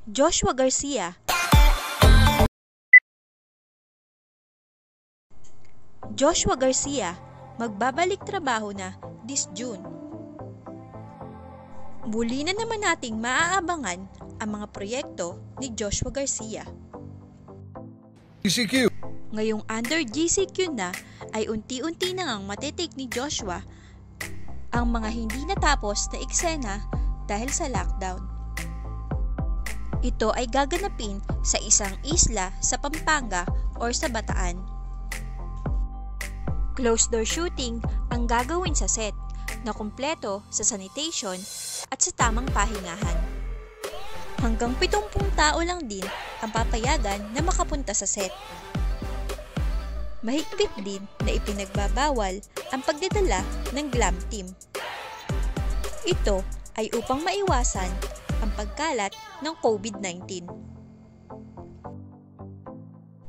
Joshua Garcia. Joshua Garcia, magbabalik trabaho na this June. Muli na naman nating maaabangan ang mga proyekto ni Joshua Garcia. GCQ. Ngayong under GCQ na ay unti-unti na ngang matitake ni Joshua ang mga hindi natapos na eksena dahil sa lockdown. Ito ay gaganapin sa isang isla sa Pampanga or sa Bataan. Closed door shooting ang gagawin sa set na kumpleto sa sanitation at sa tamang pahingahan. Hanggang 70 tao lang din ang papayagan na makapunta sa set. Mahigpit din na ipinagbabawal ang pagdadala ng glam team. Ito ay upang maiwasan ang pagkalat ng COVID-19.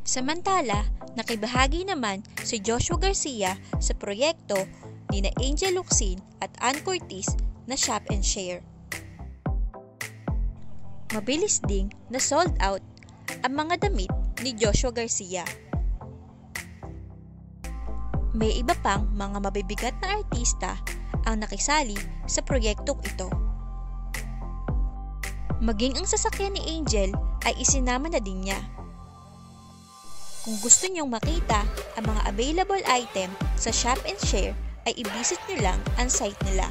Samantala, nakibahagi naman si Joshua Garcia sa proyekto ni na Angel Locsin at Ann Curtis na Shop and Share. Mabilis ding na sold out ang mga damit ni Joshua Garcia. May iba pang mga mabibigat na artista ang nakisali sa proyektong ito. Maging ang sasakyan ni Angel ay isinama na din niya. Kung gusto niyong makita ang mga available item sa Shop and Share ay i-visit niyo lang ang site nila.